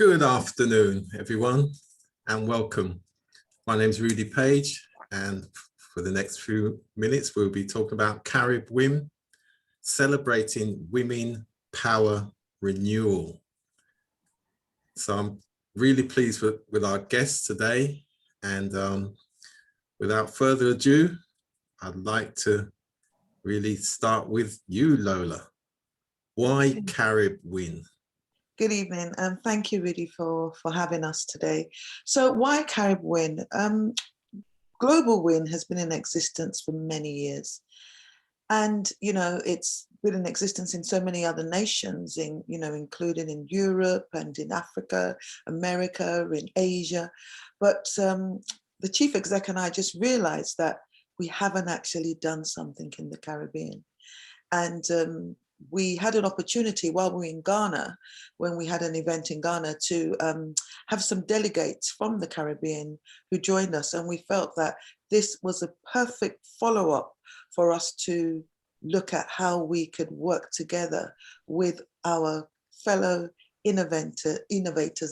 Good afternoon, everyone, and welcome. My name is Rudy Page, and for the next few minutes, we'll be talking about Caribbwiin, celebrating women power renewal. So I'm really pleased with our guests today, and without further ado, I'd like to really start with you, Lola. Why Caribbwiin? Good evening, and thank you, Rudy, for having us today. So why Caribbwiin? GlobalWIIN has been in existence for many years. And, it's been in existence in so many other nations, including in Europe and in Africa, America, in Asia. But the chief exec and I just realized that we haven't actually done something in the Caribbean. And we had an opportunity while we were in Ghana, when we had an event in Ghana, to have some delegates from the Caribbean who joined us. And we felt that this was a perfect follow-up for us to look at how we could work together with our fellow innovators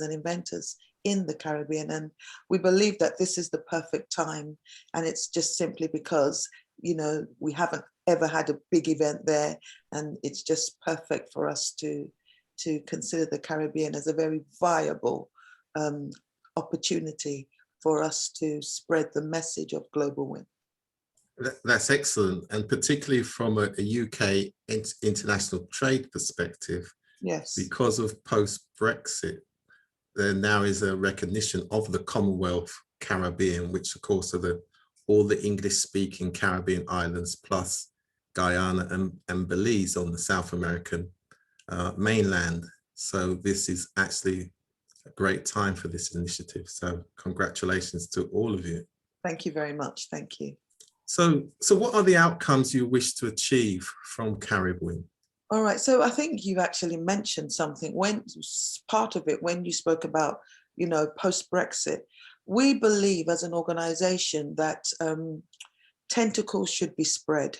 and inventors in the Caribbean. And we believe that this is the perfect time. And it's just simply because, we haven't ever had a big event there, and it's just perfect for us to consider the Caribbean as a very viable opportunity for us to spread the message of GlobalWIIN. That's excellent, and particularly from a UK international trade perspective. Yes. Because of post-Brexit, there now is a recognition of the Commonwealth Caribbean, which of course are all the English-speaking Caribbean islands, plus Guyana and Belize on the South American mainland. So this is actually a great time for this initiative. So congratulations to all of you. Thank you very much. Thank you. So what are the outcomes you wish to achieve from Caribbwiin? All right. So I think you actually mentioned something when part of it, when you spoke about, post-Brexit. We believe as an organization that tentacles should be spread.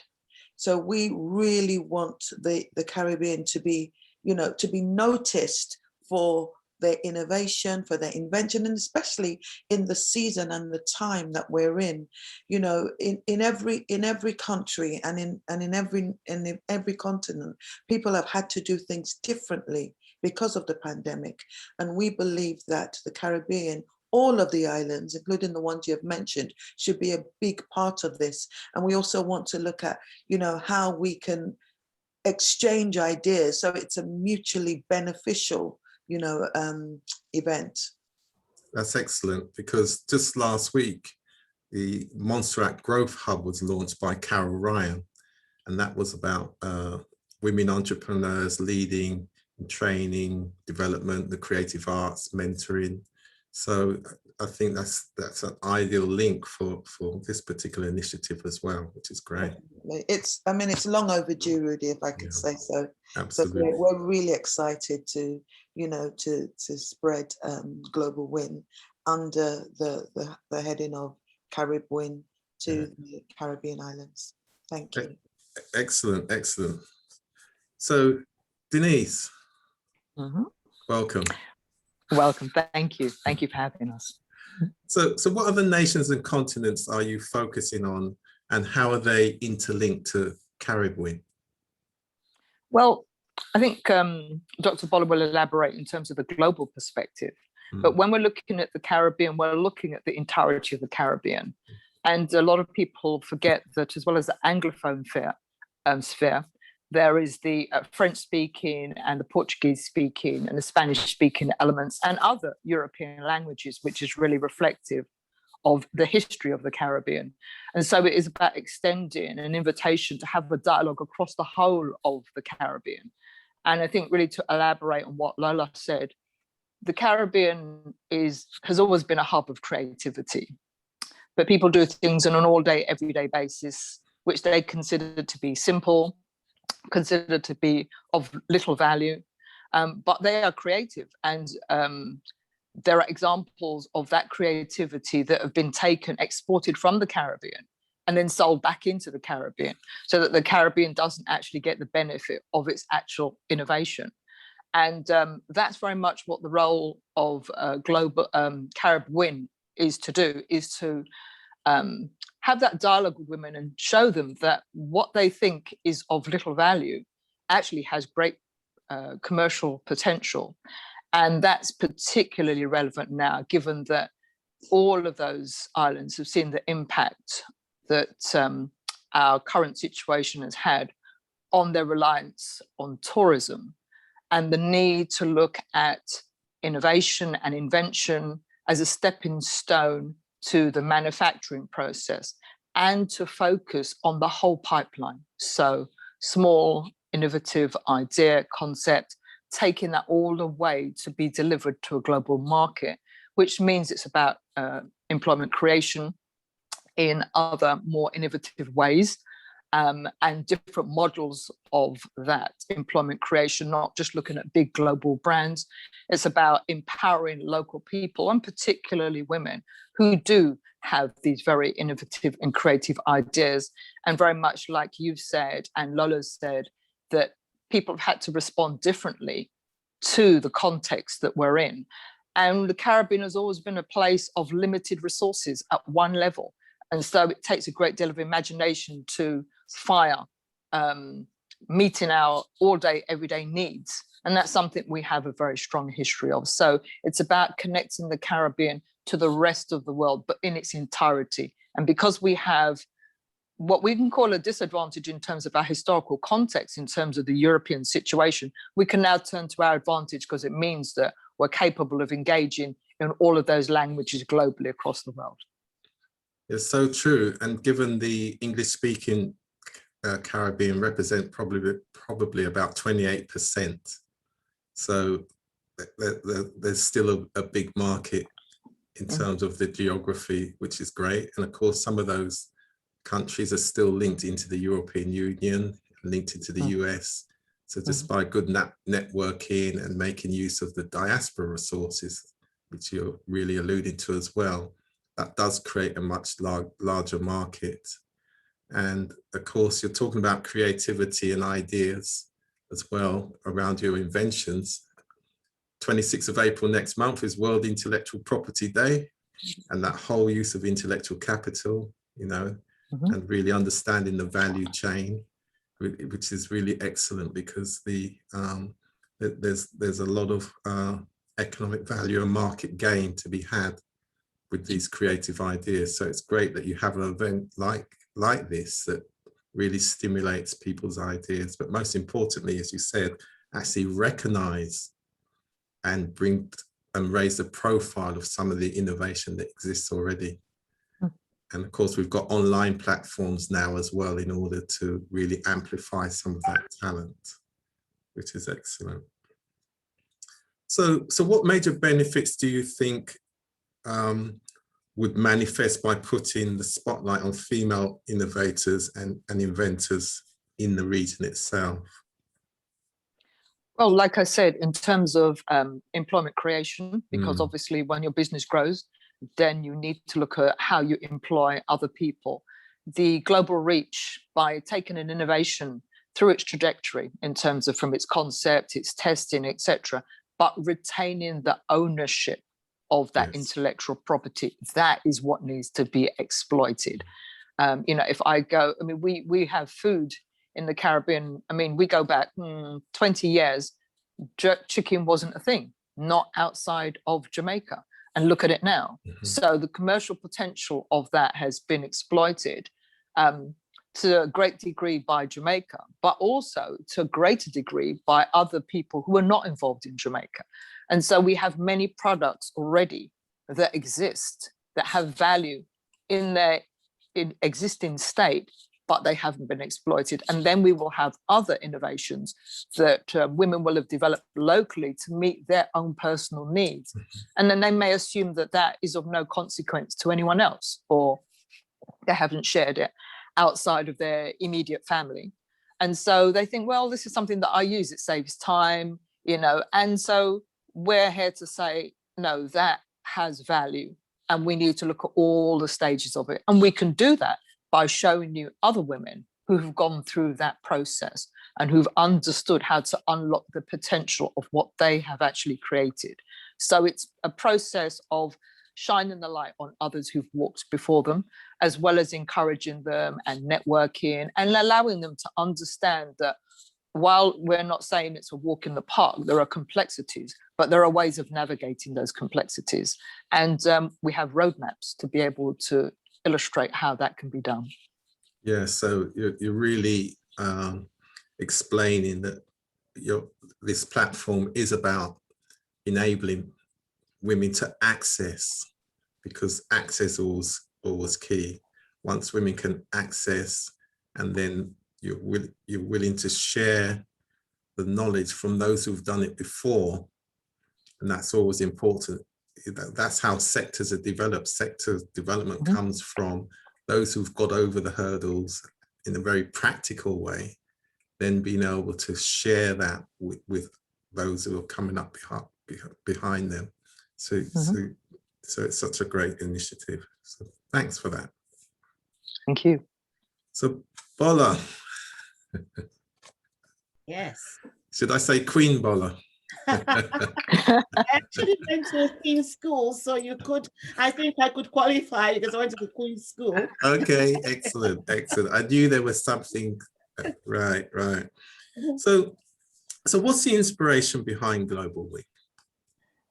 So we really want the Caribbean to be, to be noticed for their innovation, for their invention, and especially in the season and the time that we're in. In every country and in every continent, people have had to do things differently because of the pandemic. And we believe that the Caribbean, all of the islands, including the ones you have mentioned, should be a big part of this. And we also want to look at, how we can exchange ideas so it's a mutually beneficial, event. That's excellent, because just last week, the Montserrat Growth Hub was launched by Carol Ryan, and that was about women entrepreneurs leading, training, development, the creative arts, mentoring. So I think that's an ideal link for this particular initiative as well, which is great. It's long overdue, Rudy, if I could say so. Absolutely. So we're really excited to, to spread GlobalWIIN under the heading of Caribbwiin to the Caribbean islands. Thank you. Excellent, excellent. So Denise, welcome. Welcome. Thank you. Thank you for having us. So what other nations and continents are you focusing on, and how are they interlinked to Caribbwiin? Well, I think Dr. Boller will elaborate in terms of the global perspective. But when we're looking at the Caribbean, we're looking at the entirety of the Caribbean. And a lot of people forget that, as well as the Anglophone sphere, there is the French-speaking and the Portuguese-speaking and the Spanish-speaking elements and other European languages, which is really reflective of the history of the Caribbean. And so it is about extending an invitation to have a dialogue across the whole of the Caribbean. And I think really to elaborate on what Lola said, the Caribbean has always been a hub of creativity, but people do things on an all-day, everyday basis, which they consider to be simple, considered to be of little value, but they are creative. And there are examples of that creativity that have been exported from the Caribbean and then sold back into the Caribbean, so that the Caribbean doesn't actually get the benefit of its actual innovation. And that's very much what the role of Caribbwiin is to do, is to have that dialogue with women and show them that what they think is of little value actually has great commercial potential. And that's particularly relevant now, given that all of those islands have seen the impact that our current situation has had on their reliance on tourism, and the need to look at innovation and invention as a stepping stone to the manufacturing process, and to focus on the whole pipeline. So small, innovative idea, concept, taking that all the way to be delivered to a global market, which means it's about employment creation in other more innovative ways, and different models of that employment creation, not just looking at big global brands. It's about empowering local people, and particularly women, who do have these very innovative and creative ideas. And very much like you've said, and Lola said, that people have had to respond differently to the context that we're in. And the Caribbean has always been a place of limited resources at one level. And so it takes a great deal of imagination to fire meeting our all-day, everyday needs. And that's something we have a very strong history of. So it's about connecting the Caribbean to the rest of the world, but in its entirety. And because we have what we can call a disadvantage in terms of our historical context, in terms of the European situation, we can now turn to our advantage, because it means that we're capable of engaging in all of those languages globally across the world. It's so true. And given the English-speaking Caribbean represent probably about 28%. So there's still a big market in terms of the geography, which is great. And of course, some of those countries are still linked into the European Union, linked into the US. So just by good networking and making use of the diaspora resources, which you're really alluding to as well, that does create a much larger market. And of course, you're talking about creativity and ideas as well around your inventions. 26th of April next month is World Intellectual Property Day, and that whole use of intellectual capital, you know, and really understanding the value chain, which is really excellent, because there's a lot of economic value and market gain to be had with these creative ideas. So it's great that you have an event like this that really stimulates people's ideas, but most importantly, as you said, actually recognize and bring and raise the profile of some of the innovation that exists already. And of course, we've got online platforms now as well, in order to really amplify some of that talent, which is excellent. So what major benefits do you think would manifest by putting the spotlight on female innovators and inventors in the region itself? Well, like I said, in terms of employment creation, because obviously when your business grows, then you need to look at how you employ other people. The global reach, by taking an innovation through its trajectory in terms of from its concept, its testing, etc., but retaining the ownership of that intellectual property, that is what needs to be exploited. You know, if I go, I mean, we have food in the Caribbean. I mean, we go back 20 years, jerk chicken wasn't a thing, not outside of Jamaica. And look at it now. So the commercial potential of that has been exploited to a great degree by Jamaica, but also to a greater degree by other people who are not involved in Jamaica. And so we have many products already that exist, that have value in their existing state, but they haven't been exploited. And then we will have other innovations that women will have developed locally to meet their own personal needs. And then they may assume that that is of no consequence to anyone else, or they haven't shared it outside of their immediate family. And so they think, well, this is something that I use, it saves time, you know. And so we're here to say, no, that has value, and we need to look at all the stages of it. And we can do that by showing you other women who have gone through that process. and who've understood how to unlock the potential of what they have actually created. So it's a process of shining the light on others who've walked before them, as well as encouraging them and networking and allowing them to understand that while we're not saying it's a walk in the park, there are complexities, but there are ways of navigating those complexities. And we have roadmaps to be able to illustrate how that can be done. Yeah, so you're really explaining that this platform is about enabling women to access, because access is always key. Once women can access, and then you're willing to share the knowledge from those who've done it before, and that's always important. That's how sectors are developed. Sector development comes from those who've got over the hurdles in a very practical way, then being able to share that with those who are coming up behind them. So it's such a great initiative. So thanks for that. Thank you. So Bola. Yes. Should I say Queen Bola? I actually went to a Queen's school, so I think I could qualify because I went to the Queen's school. Okay, excellent. I knew there was something, right. So what's the inspiration behind GlobalWIIN?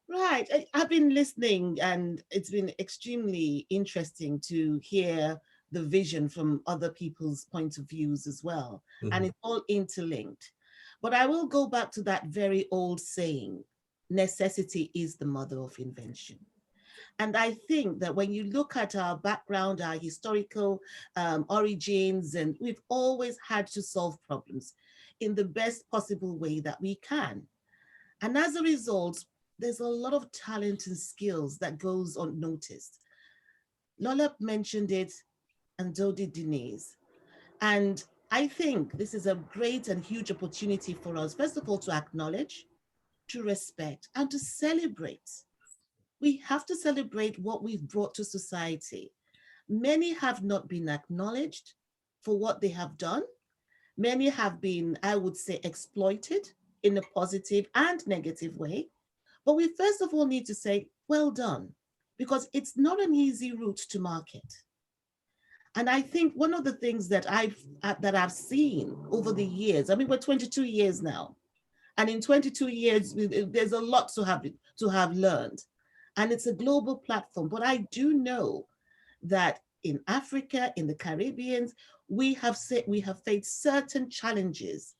Right, I've been listening, and it's been extremely interesting to hear the vision from other people's point of views as well. And it's all interlinked. But I will go back to that very old saying, necessity is the mother of invention. And I think that when you look at our background, our historical origins, and we've always had to solve problems in the best possible way that we can. And as a result, there's a lot of talent and skills that goes unnoticed. Lola mentioned it, and so did Denise. And I think this is a great and huge opportunity for us, first of all, to acknowledge, to respect, and to celebrate. We have to celebrate what we've brought to society. Many have not been acknowledged for what they have done. Many have been, I would say, exploited in a positive and negative way. But we first of all need to say, well done, because it's not an easy route to market. And I think one of the things that I've seen over the years, I mean, we're 22 years now, and in 22 years, there's a lot to have learned. And it's a global platform. But I do know that in Africa, in the Caribbean, we have faced certain challenges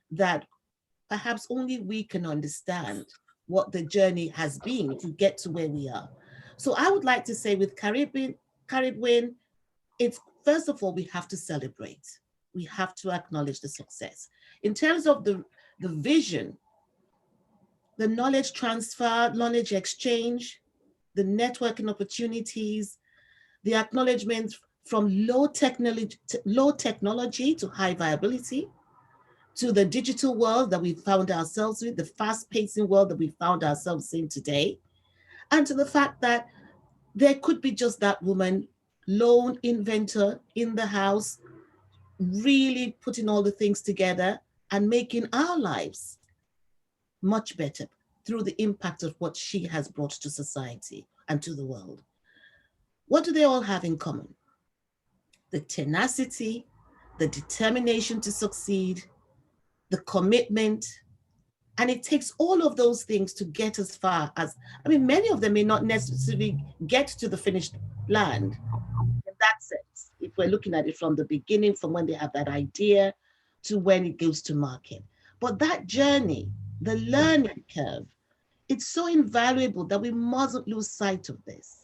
that perhaps only we can understand what the journey has been to get to where we are. So I would like to say with GWIIN, it's first of all, we have to celebrate. We have to acknowledge the success. In terms of the vision, the knowledge transfer, knowledge exchange, the networking opportunities, the acknowledgement from low technology to high viability, to the digital world that we found ourselves in, the fast-pacing world that we found ourselves in today, and to the fact that there could be just that woman, lone inventor in the house, really putting all the things together and making our lives much better through the impact of what she has brought to society and to the world. What do they all have in common? The tenacity, the determination to succeed, the commitment, and it takes all of those things to get as far as, I mean, many of them may not necessarily get to the finished land in that sense, if we're looking at it from the beginning, from when they have that idea to when it goes to market. But that journey, the learning curve, it's so invaluable that we mustn't lose sight of this.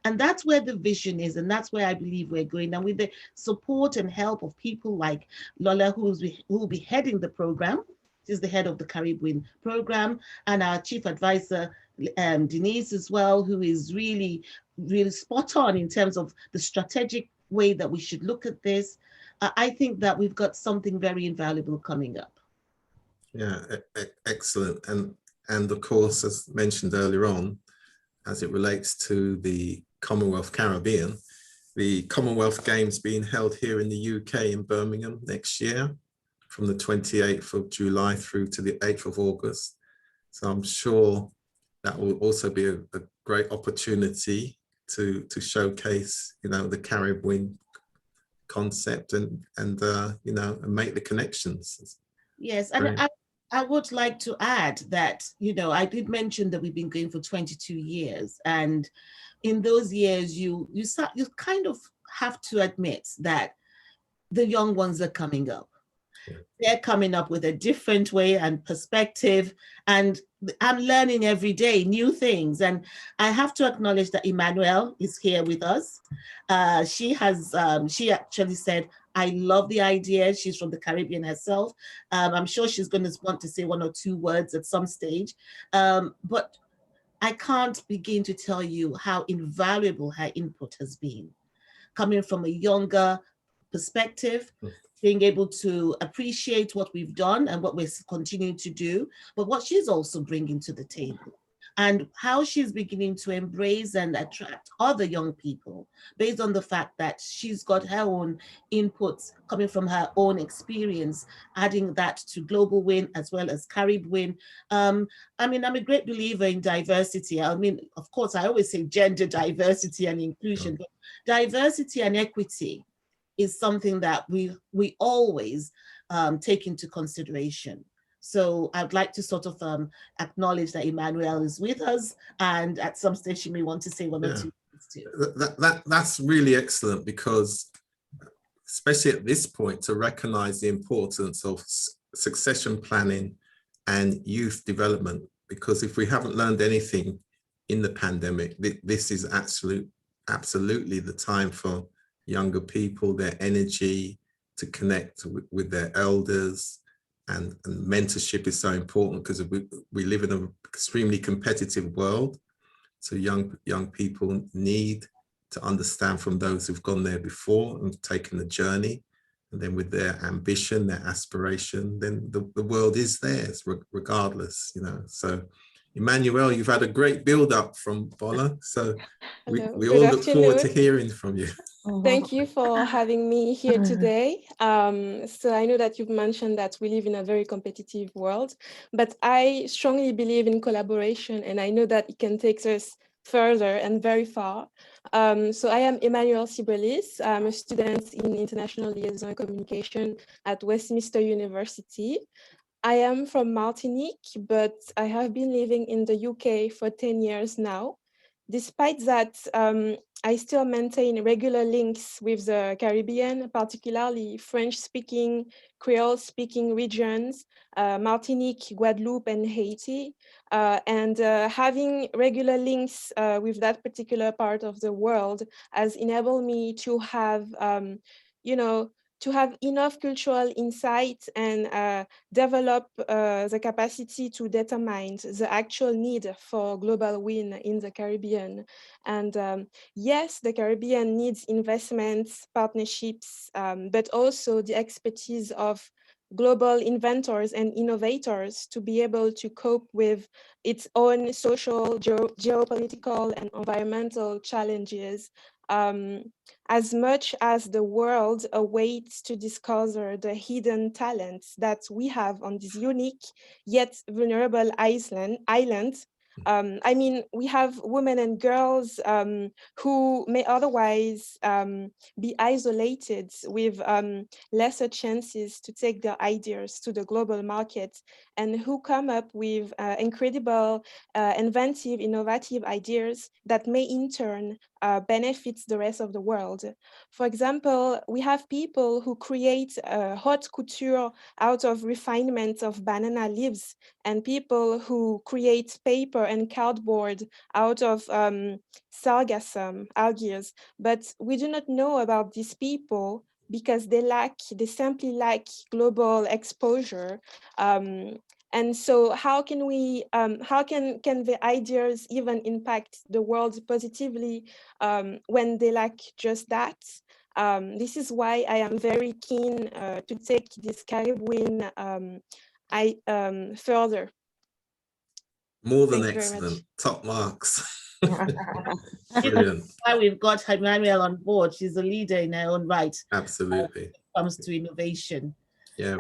And that's where the vision is, and that's where I believe we're going. And with the support and help of people like Lola, who will be heading the program, she's the head of the Caribbwiin program, and our chief advisor, Denise as well, who is really, really spot on in terms of the strategic way that we should look at this. I think that we've got something very invaluable coming up. Yeah, excellent. And of course, as mentioned earlier on, as it relates to the Commonwealth Caribbean, the Commonwealth Games being held here in the UK in Birmingham next year. from the 28th of July through to the 8th of August. So I'm sure that will also be a great opportunity to showcase, you know, the Caribbwiin concept and you know, and make the connections. Yes, and I would like to add that, you know, I did mention that we've been going for 22 years, and in those years, you kind of have to admit that the young ones are coming up. Yeah. They're coming up with a different way and perspective, and I'm learning every day new things. And I have to acknowledge that Emmanuel is here with us. She actually said, I love the idea. She's from the Caribbean herself. I'm sure she's going to want to say one or two words at some stage. But I can't begin to tell you how invaluable her input has been, coming from a younger perspective, being able to appreciate what we've done and what we're continuing to do, but what she's also bringing to the table, and how she's beginning to embrace and attract other young people based on the fact that she's got her own inputs coming from her own experience, adding that to GlobalWIIN as well as Caribbwiin. I mean, I'm a great believer in diversity. I mean, of course, I always say gender diversity and inclusion, but diversity and equity is something that we always take into consideration. So I'd like to sort of acknowledge that Emmanuel is with us, and at some stage she may want to say one or two things too. That's really excellent, because especially at this point, to recognize the importance of succession planning and youth development, because if we haven't learned anything in the pandemic, this is absolutely the time for younger people, their energy to connect with their elders, and mentorship is so important, because we live in an extremely competitive world. So young people need to understand from those who've gone there before and taken the journey, and then with their ambition, their aspiration, then the world is theirs regardless, you know. So Emmanuel, you've had a great build up from Bola, so we all look forward to hearing from you. Thank you for having me here today. So I know that you've mentioned that we live in a very competitive world, but I strongly believe in collaboration, and I know that it can take us further and very far. So I am Emmanuel Sibrelis. I'm a student in International Liaison and Communication at Westminster University. I am from Martinique, but I have been living in the UK for 10 years now. Despite that, I still maintain regular links with the Caribbean, particularly French-speaking, Creole-speaking regions, Martinique, Guadeloupe, and Haiti. And having regular links with that particular part of the world has enabled me to have, to have enough cultural insight and develop the capacity to determine the actual need for GlobalWIIN in the Caribbean. And yes, the Caribbean needs investments, partnerships, but also the expertise of global inventors and innovators to be able to cope with its own social, geopolitical, and environmental challenges. As much as the world awaits to discover the hidden talents that we have on this unique yet vulnerable island. I mean, we have women and girls who may otherwise be isolated with lesser chances to take their ideas to the global market, and who come up with incredible, inventive, innovative ideas that may in turn benefit the rest of the world. For example, we have people who create haute couture out of refinement of banana leaves, and people who create paper and cardboard out of sargassum, algae. But we do not know about these people because they simply lack global exposure. And so how can we, how can the ideas even impact the world positively when they lack just that? This is why I am very keen to take this Caribbwiin further. More than excellent, top marks. Brilliant. Why we've got Emmanuel on board. She's a leader in her own right. Absolutely. When it comes to innovation. Yeah,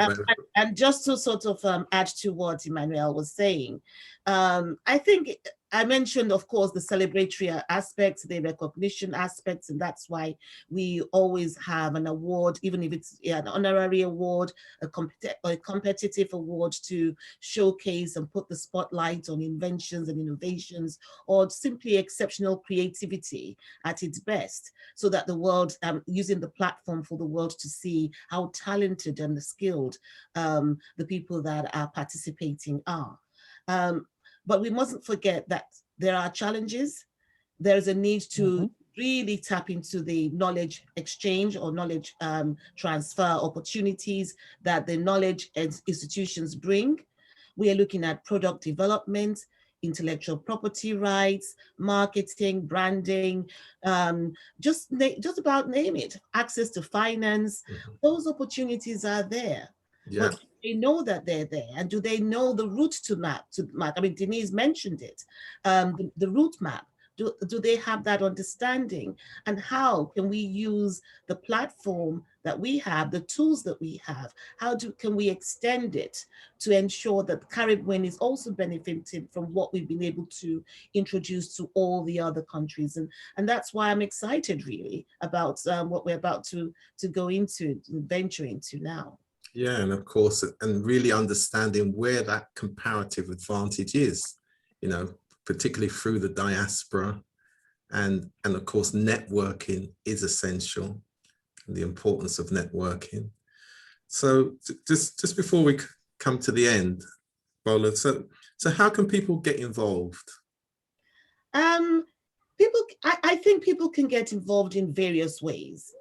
and just to sort of add to what Emmanuel was saying, I think I mentioned, of course, the celebratory aspects, the recognition aspects, and that's why we always have an award, even if it's an honorary award, a competitive award to showcase and put the spotlight on inventions and innovations, or simply exceptional creativity at its best, so that the world, using the platform for the world to see how talented and skilled the people that are participating are. But we mustn't forget that there are challenges. There's a need to really tap into the knowledge exchange or knowledge transfer opportunities that the knowledge institutions bring. We are looking at product development, intellectual property rights, marketing, branding, just about name it, access to finance. Those opportunities are there. Yeah. But they know that they're there, and do they know the route to map? I mean, Denise mentioned it, the route map. Do they have that understanding? And how can we use the platform that we have, the tools that we have? Can we extend it to ensure that GWIIN is also benefiting from what we've been able to introduce to all the other countries? And that's why I'm excited really about what we're about to go into, venture into now. Yeah, and of course, and really understanding where that comparative advantage is, you know, particularly through the diaspora, and of course, networking is essential, and the importance of networking. So just before we come to the end, Bola, so how can people get involved? I think people can get involved in various ways,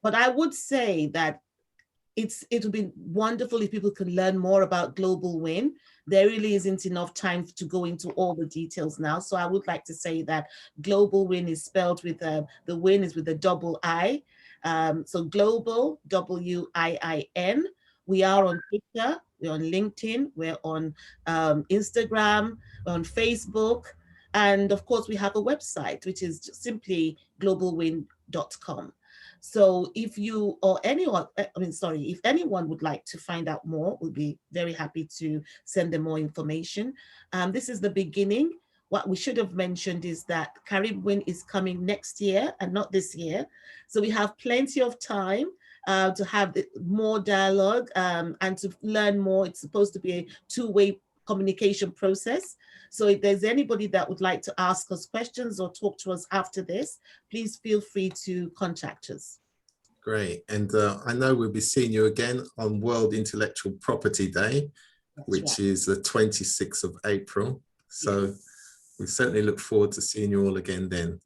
but I would say that it would be wonderful if people could learn more about GlobalWIIN. There really isn't enough time to go into all the details now. So I would like to say that GlobalWIIN is spelled with the WIN is with a double I. So Global, WIIN. We are on Twitter, we're on LinkedIn, we're on Instagram, we're on Facebook. And of course, we have a website, which is simply globalwiin.com. So if you or anyone, if anyone would like to find out more, we'll be very happy to send them more information. This is the beginning. What we should have mentioned is that GWIIN is coming next year and not this year. So we have plenty of time to have more dialogue and to learn more. It's supposed to be a two-way communication process. So if there's anybody that would like to ask us questions or talk to us after this, please feel free to contact us. Great. And I know we'll be seeing you again on World Intellectual Property Day, which is the 26th of April. So we certainly look forward to seeing you all again then.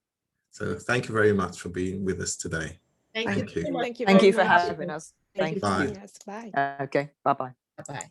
So thank you very much for being with us today. Thank you. Thank you for very much. having us. Thank you for Bye. having us. Bye. Okay, bye-bye. Bye-bye.